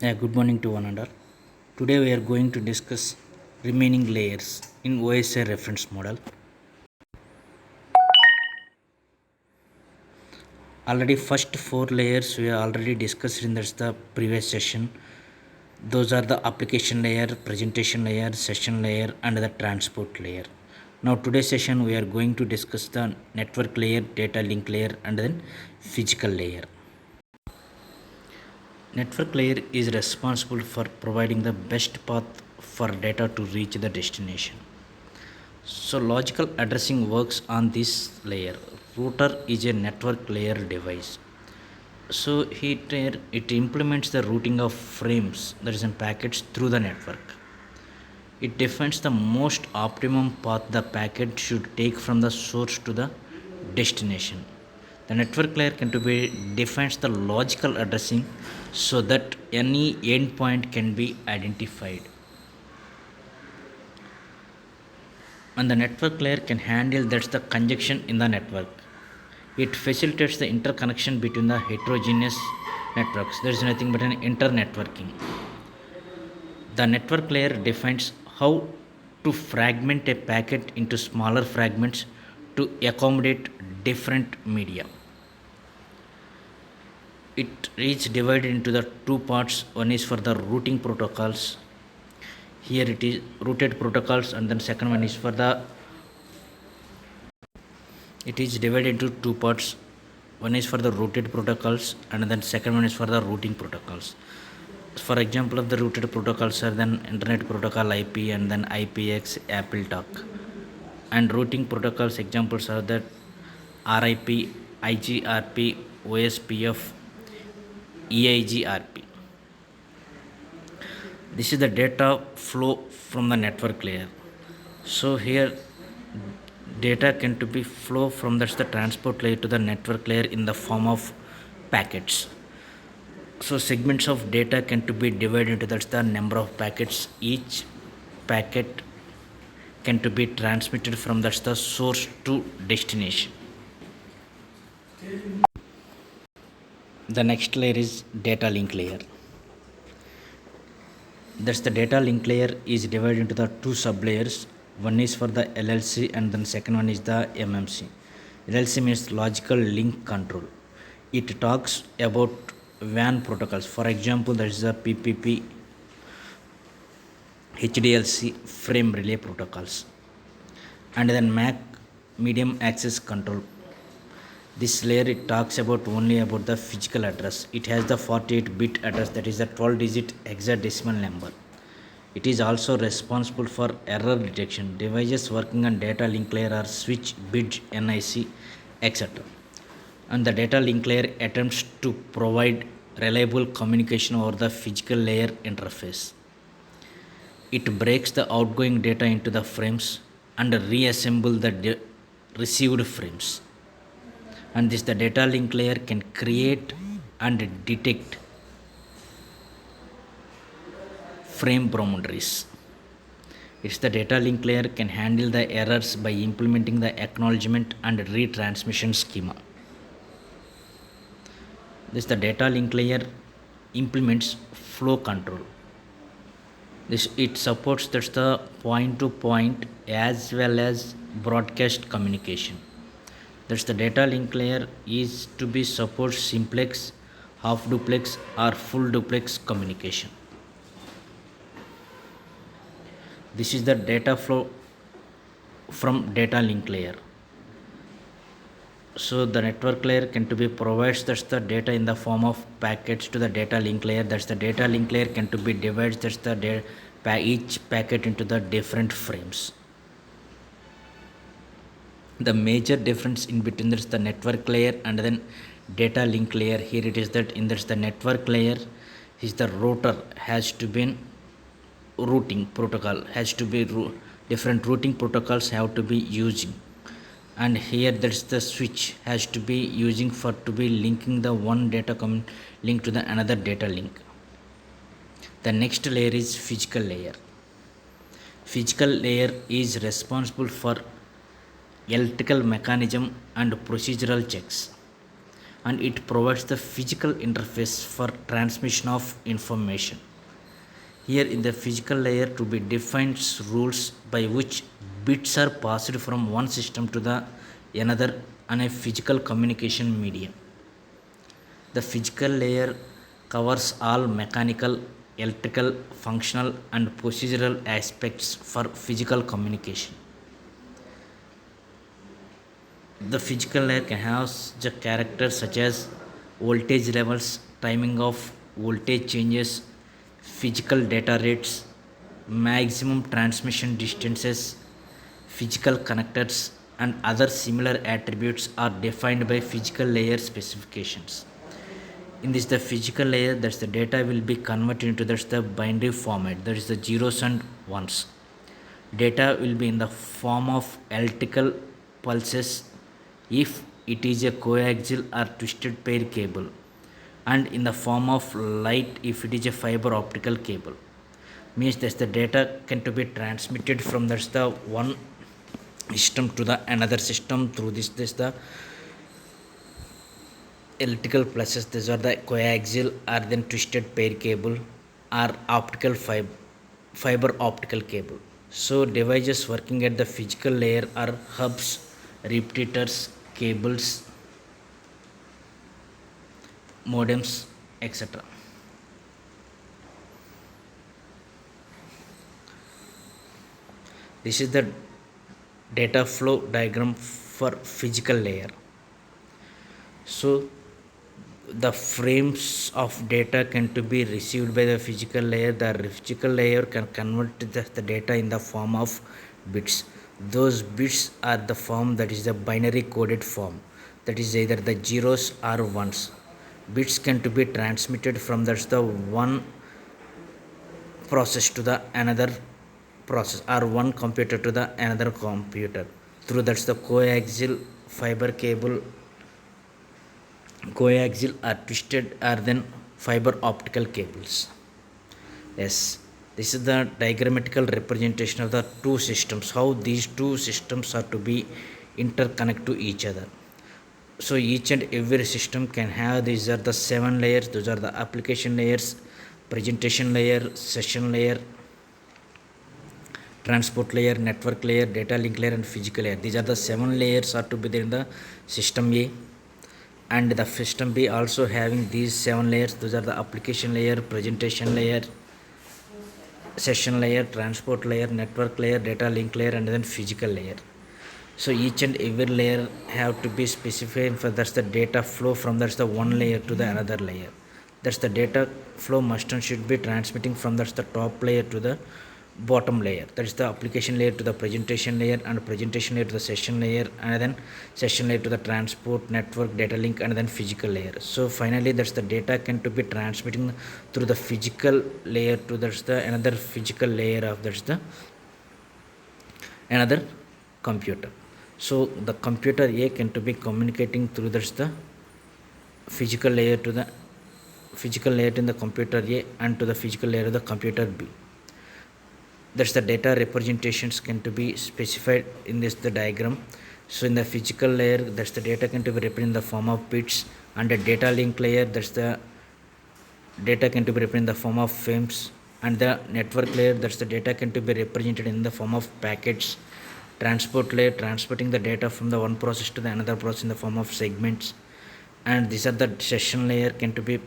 Good morning to one another. Today we are going to discuss remaining layers in OSI reference model. Already first four layers we have already discussed in the previous session. Those are the application layer, presentation layer, session layer and the transport layer. Now today's session we are going to discuss the network layer, data link layer and then physical layer. Network layer is responsible for providing the best path for data to reach the destination. So logical addressing works on this layer. Router is a network layer device. So it implements the routing of frames, that is in packets, through the network. It defines the most optimum path the packet should take from the source to the destination. The network layer can be defines the logical addressing so that any endpoint can be identified. And the network layer can handle that's the congestion in the network. It facilitates the interconnection between the heterogeneous networks. There is nothing but an internetworking. The network layer defines how to fragment a packet into smaller fragments to accommodate different media. It is divided into the two parts. One is for the routing protocols. Here it is routed protocols, and then second one is for the. It is divided into two parts. One is for the routed protocols, and then second one is for the routing protocols. For example of the routed protocols are then Internet Protocol IP and then IPX, Apple Talk. And routing protocols examples are that RIP, IGRP, OSPF, EIGRP. This is the data flow from the network layer. So here data can to be flow from that's the transport layer to the network layer in the form of packets. So segments of data can to be divided into that's the number of packets. Each packet can to be transmitted from that's the source to destination. The next layer is data link layer. That's the data link layer is divided into the two sub layers. One is for the LLC and then second one is the MMC. LLC means logical link control. It talks about WAN protocols. For example, there is the PPP, HDLC, frame relay protocols, and then MAC, medium access control. This layer it talks about only about the physical address. It has the 48-bit address, that is the 12-digit hexadecimal number. It is also responsible for error detection. Devices working on data link layer are switch, bridge, NIC, etc. And the data link layer attempts to provide reliable communication over the physical layer interface. It breaks the outgoing data into the frames and reassemble the received frames. And this the data link layer can create and detect frame boundaries. It's the data link layer can handle the errors by implementing the acknowledgement and retransmission schema. This the data link layer implements flow control. This it supports that's the point to point as well as broadcast communication. That's the data link layer is to be support simplex, half duplex or full duplex communication. This is the data flow from data link layer. So the network layer can to be provides that's the data in the form of packets to the data link layer. That's the data link layer can to be divides that's the each packet into the different frames. The major difference in between is the network layer and then data link layer. Here it is that in this the network layer is the router has to be routing protocol has to be different routing protocols have to be using, and here that's the switch has to be using for to be linking the one data link to the another data link. The next layer is physical layer. Physical layer is responsible for electrical mechanism and procedural checks. and it provides the physical interface for transmission of information. Here in the physical layer to be defines rules by which bits are passed from one system to the another on a physical communication medium. The physical layer covers all mechanical, electrical, functional and procedural aspects for physical communication. The physical layer can have the characters such as voltage levels, timing of voltage changes, physical data rates, maximum transmission distances, physical connectors, and other similar attributes are defined by physical layer specifications. In this, the physical layer, that's the data will be converted into that's the binary format, that is the zeros and ones. Data will be in the form of electrical pulses if it is a coaxial or twisted pair cable, and in the form of light if it is a fiber optical cable. Means that the data can to be transmitted from that's the one system to the another system through this the electrical pulses. These are the coaxial or then twisted pair cable or optical fiber optical cable. So devices working at the physical layer are hubs, repeaters, cables, modems, etc. This is the data flow diagram for physical layer. So the frames of data can to be received by the physical layer. The physical layer can convert the data in the form of bits. Those bits are the form that is the binary coded form, that is either the zeros or ones. Bits can to be transmitted from that's the one process to the another process or one computer to the another computer through that's the coaxial fiber cable, coaxial or twisted or then fiber optical cables. Yes, this is the diagrammatical representation of the two systems, how these two systems are to be interconnect to each other. So each and every system can have, these are the 7 layers. Those are the application layers, presentation layer, session layer, transport layer, network layer, data link layer and physical layer. These are the 7 layers are to be there in the system A, and the system B also having these 7 layers. Those are the application layer, presentation layer, session layer, transport layer, network layer, data link layer and then physical layer. So each and every layer have to be specified for that's the data flow from that's the one layer to the another layer. That's the data flow must and should be transmitting from that's the top layer to the bottom layer. That is the application layer to the presentation layer, and presentation layer to the session layer, and then session layer to the transport, network, data link and then physical layer. So finally that's the data can to be transmitting through the physical layer to that's the another physical layer of that's the another computer. So the computer A can to be communicating through that's the physical layer to the physical layer in the computer A and to the physical layer of the computer B. That's the data representations can to be specified in this the diagram. So in the physical layer, that's the data can to be represented in the form of bits, and the data link layer, that's the data can to be represented in the form of frames, and the network layer, that's the data can to be represented in the form of packets. Transport layer transporting the data from the one process to the another process in the form of segments, and these are the session layer can to be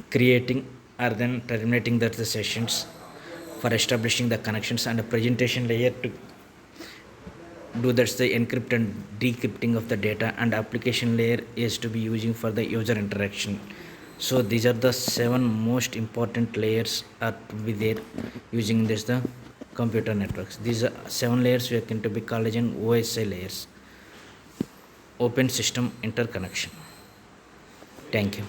creating or then terminating the sessions for establishing the connections, and a presentation layer to do that's the encrypt and decrypting of the data, and application layer is to be using for the user interaction. So these are the 7 most important layers are to be there using this the computer networks. These are 7 layers we can to be called as an OSI layers, open system interconnection. Thank you.